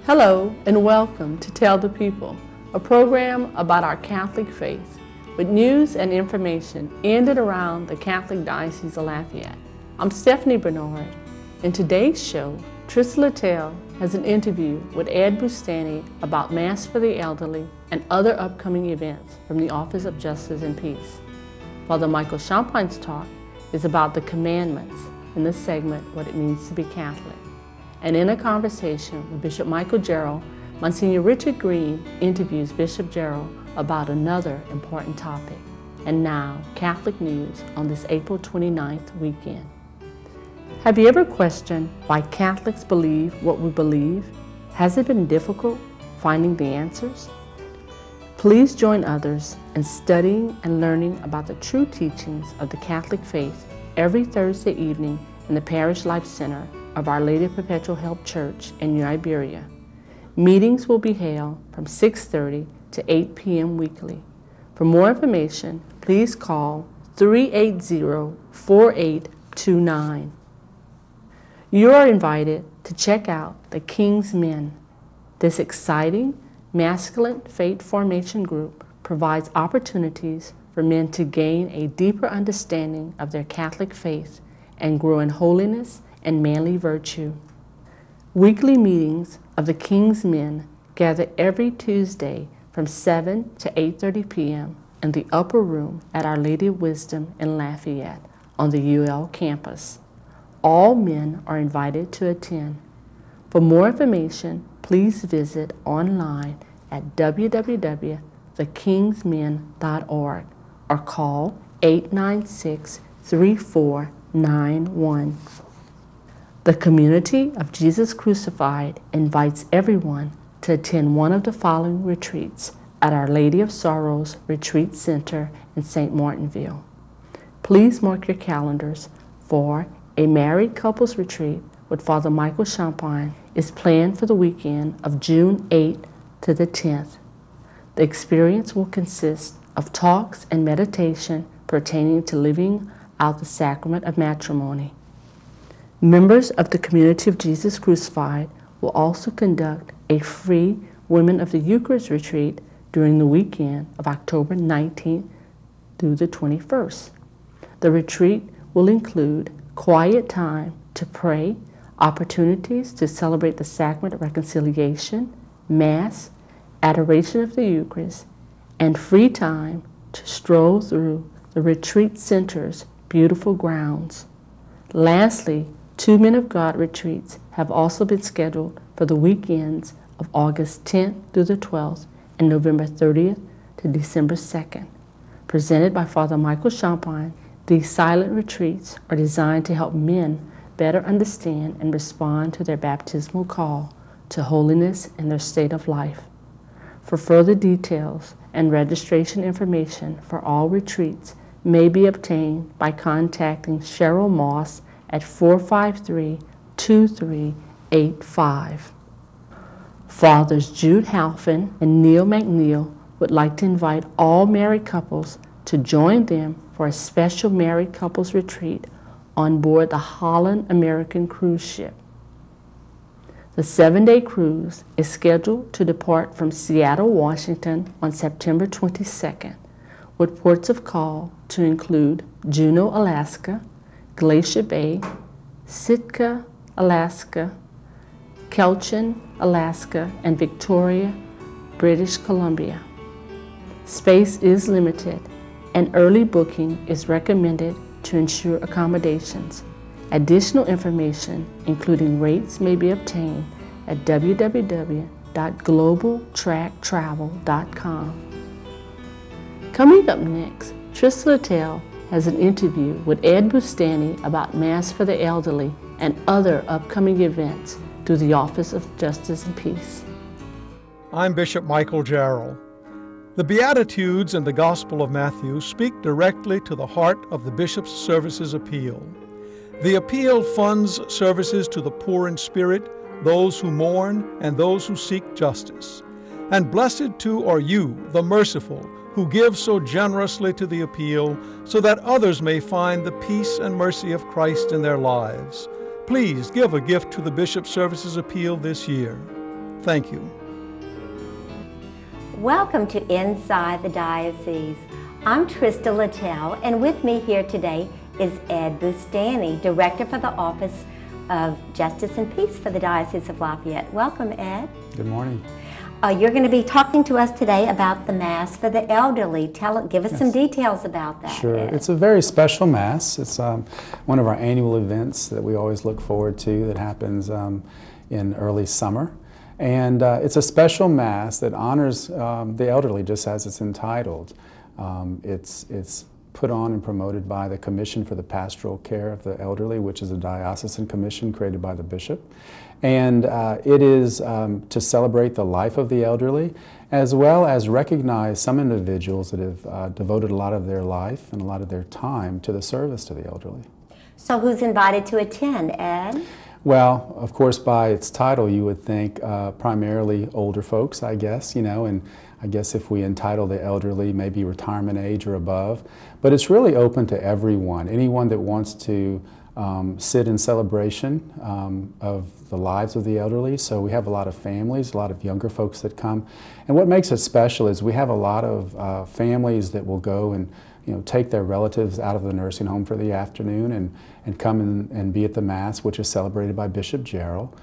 Hello and welcome to Tell the People, a program about our Catholic faith with news and information in and around the Catholic Diocese of Lafayette. I'm Stephanie Bernard. In today's show, Trista Littell has an interview with Ed Bustani about Mass for the Elderly and other upcoming events from the Office of Justice and Peace. Father Michael Champine's talk is about the commandments, in this segment, what it means to be Catholic. And in a conversation with Bishop Michael Jarrell, Monsignor Richard Green interviews Bishop Jarrell about another important topic. And now, Catholic news on this April 29th weekend. Have you ever questioned why Catholics believe what we believe? Has it been difficult finding the answers? Please join others in studying and learning about the true teachings of the Catholic faith every Thursday evening in the Parish Life Center of Our Lady of Perpetual Help Church in New Iberia. Meetings will be held from 6:30 to 8 p.m. weekly. For more information, please call 380-4829. You are invited to check out the King's Men. This exciting, masculine faith formation group provides opportunities for men to gain a deeper understanding of their Catholic faith and grow in holiness and manly virtue. Weekly meetings of the King's Men gather every Tuesday from 7 to 8:30 p.m. in the upper room at Our Lady of Wisdom in Lafayette on the UL campus. All men are invited to attend. For more information, please visit online at www.thekingsmen.org or call 896-3491. The Community of Jesus Crucified invites everyone to attend one of the following retreats at Our Lady of Sorrows Retreat Center in St. Martinville. Please mark your calendars for a married couples retreat with Father Michael Champagne is planned for the weekend of June 8th to the 10th. The experience will consist of talks and meditation pertaining to living out the sacrament of matrimony. Members of the Community of Jesus Crucified will also conduct a free Women of the Eucharist retreat during the weekend of October 19th through the 21st. The retreat will include quiet time to pray, opportunities to celebrate the Sacrament of Reconciliation, Mass, adoration of the Eucharist, and free time to stroll through the retreat center's beautiful grounds. Lastly, 2 Men of God retreats have also been scheduled for the weekends of August 10th through the 12th and November 30th to December 2nd. Presented by Father Michael Champagne, these silent retreats are designed to help men better understand and respond to their baptismal call to holiness in their state of life. For further details and registration information for all retreats may be obtained by contacting Cheryl Moss at 453-2385. Fathers Jude Halfin and Neil McNeil would like to invite all married couples to join them for a special married couples retreat on board the Holland American cruise ship. The 7-day cruise is scheduled to depart from Seattle, Washington on September 22nd, with ports of call to include Juneau, Alaska, Glacier Bay, Sitka, Alaska, Ketchikan, Alaska, and Victoria, British Columbia. Space is limited, and early booking is recommended to ensure accommodations. Additional information, including rates, may be obtained at www.globaltracktravel.com. Coming up next, Trista Littell has an interview with Ed Bustani about Mass for the Elderly and other upcoming events through the Office of Justice and Peace. I'm Bishop Michael Jarrell. The Beatitudes in the Gospel of Matthew speak directly to the heart of the Bishop's Services Appeal. The appeal funds services to the poor in spirit, those who mourn, and those who seek justice. And blessed too are you, the merciful, who give so generously to the appeal, so that others may find the peace and mercy of Christ in their lives. Please give a gift to the Bishop's Services Appeal this year. Thank you. Welcome to Inside the Diocese. I'm Trista Littell, and with me here today is Ed Bustani, Director for the Office of Justice and Peace for the Diocese of Lafayette. Welcome, Ed. Good morning. You're going to be talking to us today about the Mass for the elderly. Give us some details about that. Sure. Ed. It's a very special Mass. It's one of our annual events that we always look forward to that happens in early summer. And it's a special Mass that honors the elderly, just as it's entitled. It's put on and promoted by the Commission for the Pastoral Care of the Elderly, which is a diocesan commission created by the bishop. And it is to celebrate the life of the elderly, as well as recognize some individuals that have devoted a lot of their life and a lot of their time to the service to the elderly. So who's invited to attend, Ed? Well, of course, by its title, you would think primarily older folks, I guess, and I guess if we entitle the elderly, maybe retirement age or above. But it's really open to everyone, anyone that wants to sit in celebration of the lives of the elderly. So we have a lot of families, a lot of younger folks that come. And what makes it special is we have a lot of families that will go and take their relatives out of the nursing home for the afternoon and come and be at the Mass, which is celebrated by Bishop Gerald.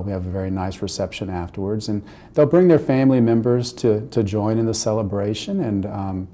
We have a very nice reception afterwards, and they'll bring their family members to join in the celebration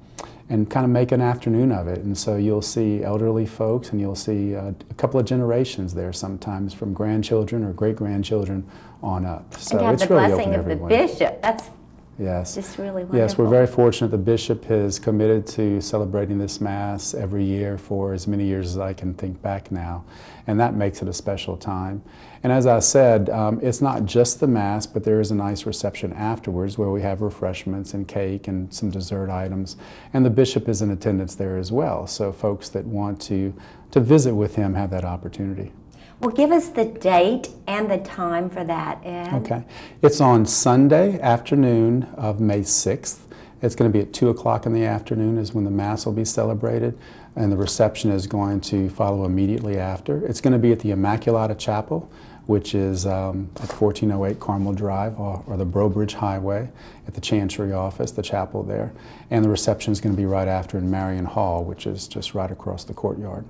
and kind of make an afternoon of it. And so you'll see elderly folks, and you'll see a couple of generations there sometimes, from grandchildren or great-grandchildren on up. So and to have it's the really blessing open to of the everyone. bishop. That's Yes. just really wonderful. Yes, we're very fortunate the bishop has committed to celebrating this Mass every year for as many years as I can think back now, and that makes it a special time. And as I said, it's not just the Mass, but there is a nice reception afterwards where we have refreshments and cake and some dessert items, and the bishop is in attendance there as well, so folks that want to visit with him have that opportunity. Well, give us the date and the time for that, Ed. Okay. It's on Sunday afternoon of May 6th. It's going to be at 2 o'clock in the afternoon is when the Mass will be celebrated, and the reception is going to follow immediately after. It's going to be at the Immaculata Chapel, which is at 1408 Carmel Drive or the Brobridge Highway at the Chancery Office, the chapel there. And the reception is going to be right after in Marion Hall, which is just right across the courtyard.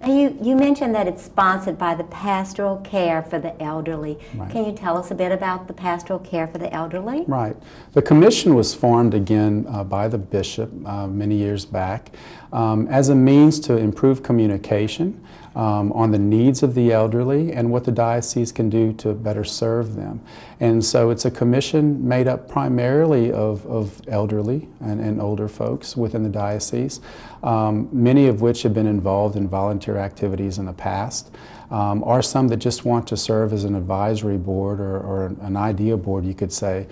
Now you mentioned that it's sponsored by the Pastoral Care for the Elderly. Right. Can you tell us a bit about the Pastoral Care for the Elderly? Right. The commission was formed again by the bishop many years back as a means to improve communication on the needs of the elderly and what the diocese can do to better serve them. And so it's a commission made up primarily of elderly and older folks within the diocese, many of which have been involved in volunteer activities in the past, or some that just want to serve as an advisory board or an idea board, you could say,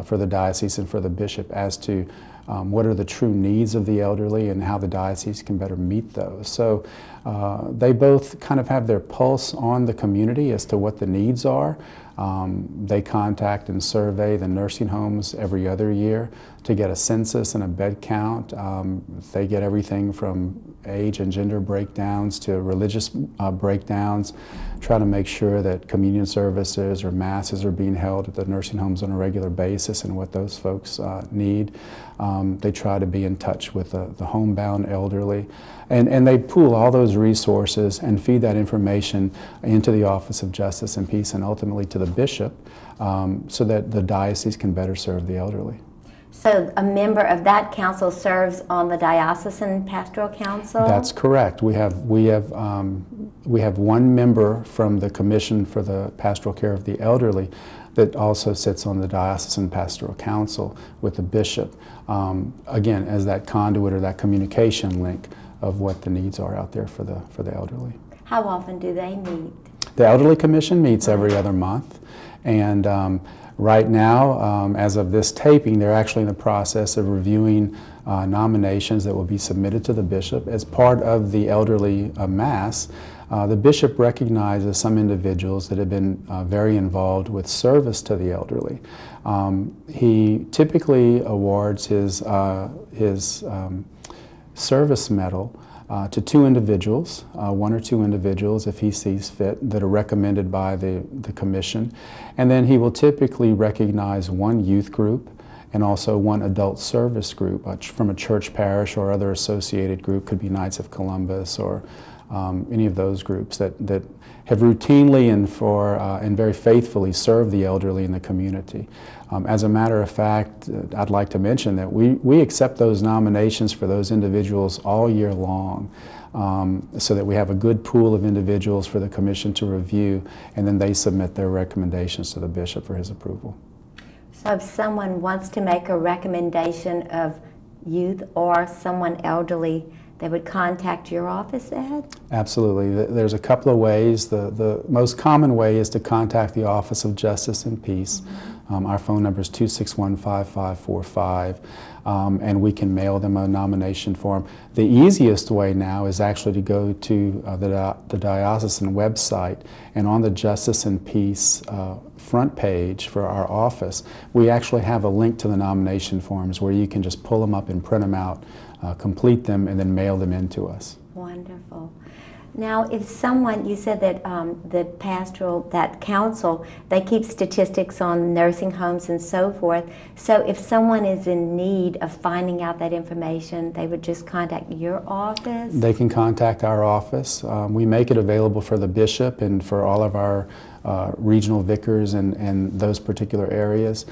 for the diocese and for the bishop as to what are the true needs of the elderly and how the diocese can better meet those. So they both kind of have their pulse on the community as to what the needs are. They contact and survey the nursing homes every other year to get a census and a bed count. They get everything from age and gender breakdowns to religious breakdowns, try to make sure that communion services or masses are being held at the nursing homes on a regular basis and what those folks need. They try to be in touch with the homebound elderly, and they pool all those resources and feed that information into the Office of Justice and Peace and ultimately to the bishop so that the diocese can better serve the elderly. So a member of that council serves on the Diocesan Pastoral Council? That's correct. We have one member from the Commission for the Pastoral Care of the Elderly that also sits on the Diocesan Pastoral Council with the bishop, again, as that conduit or that communication link of what the needs are out there for the elderly. How often do they meet? The Elderly Commission meets every other month, and right now, as of this taping, they're actually in the process of reviewing nominations that will be submitted to the bishop. As part of the elderly Mass, the bishop recognizes some individuals that have been very involved with service to the elderly. He typically awards his service medal to 2 individuals, 1 or 2 individuals if he sees fit, that are recommended by the commission. And then he will typically recognize 1 youth group and also 1 adult service group from a church parish or other associated group. Could be Knights of Columbus or any of those groups that have routinely and very faithfully served the elderly in the community. As a matter of fact, I'd like to mention that we accept those nominations for those individuals all year long, so that we have a good pool of individuals for the commission to review, and then they submit their recommendations to the bishop for his approval. So if someone wants to make a recommendation of youth or someone elderly, they would contact your office, Ed? Absolutely. There's a couple of ways. The most common way is to contact the Office of Justice and Peace. Mm-hmm. Our phone number is 261-5545, and we can mail them a nomination form. The easiest way now is actually to go to the diocesan website, and on the Justice and Peace front page for our office, we actually have a link to the nomination forms where you can just pull them up and print them out, complete them, and then mail them in to us. Wonderful. Now, if someone, you said that the pastoral, that council, they keep statistics on nursing homes and so forth. So if someone is in need of finding out that information, they would just contact your office? They can contact our office. We make it available for the bishop and for all of our regional vicars and those particular areas.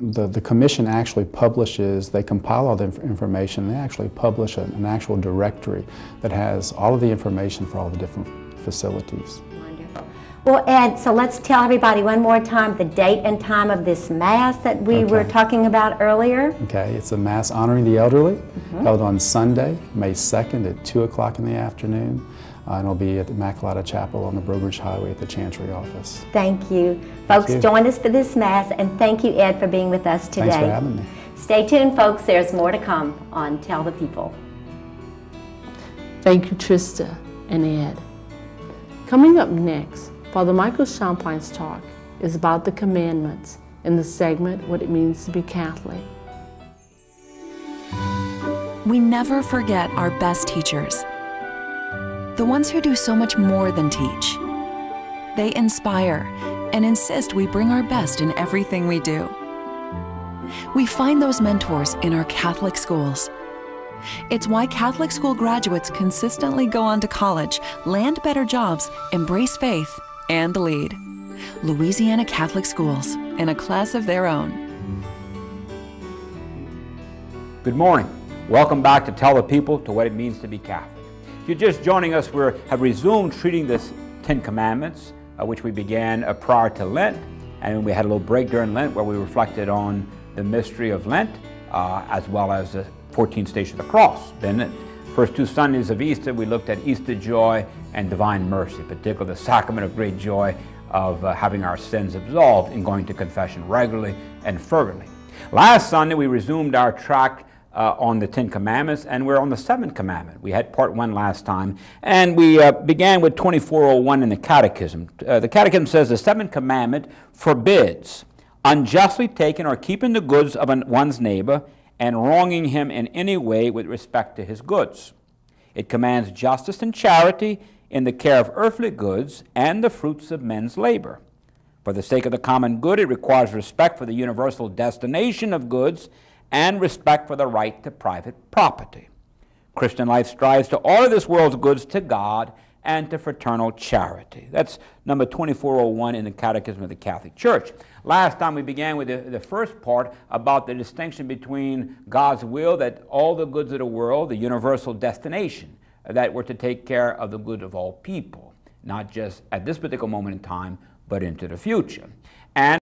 The commission actually publishes, they compile all the information, they actually publish an actual directory that has all of the information for all the different facilities. Wonderful. Well, Ed, so let's tell everybody one more time the date and time of this Mass that we were talking about earlier. Okay, it's a Mass honoring the elderly, held on Sunday, May 2nd at 2 o'clock in the afternoon. And it'll be at the Immaculata Chapel on the Brobridge Highway at the Chantry office. Thank you. Folks, join us for this Mass, and thank you, Ed, for being with us today. Thanks for having me. Stay tuned, folks. There's more to come on Tell the People. Thank you, Trista and Ed. Coming up next, Father Michael Champlain's talk is about the commandments in the segment, What It Means to Be Catholic. We never forget our best teachers. The ones who do so much more than teach. They inspire and insist we bring our best in everything we do. We find those mentors in our Catholic schools. It's why Catholic school graduates consistently go on to college, land better jobs, embrace faith, and lead. Louisiana Catholic Schools, in a class of their own. Good morning. Welcome back to Tell the People to What It Means to Be Catholic. If you're just joining us, we have resumed treating the 10 Commandments, which we began prior to Lent, and we had a little break during Lent where we reflected on the mystery of Lent, as well as the 14th Station of the Cross. Then the first 2 Sundays of Easter, we looked at Easter joy and divine mercy, particularly the sacrament of great joy of having our sins absolved and going to confession regularly and fervently. Last Sunday, we resumed our track on the 10 Commandments, and we're on the 7th Commandment. We had part 1 last time, and we began with 2401 in the Catechism. The Catechism says the 7th Commandment forbids unjustly taking or keeping the goods of one's neighbor and wronging him in any way with respect to his goods. It commands justice and charity in the care of earthly goods and the fruits of men's labor. For the sake of the common good, it requires respect for the universal destination of goods and respect for the right to private property. Christian life strives to order this world's goods to God and to fraternal charity. That's number 2401 in the Catechism of the Catholic Church. Last time we began with the first part about the distinction between God's will, that all the goods of the world, the universal destination, that we're to take care of the good of all people, not just at this particular moment in time, but into the future. And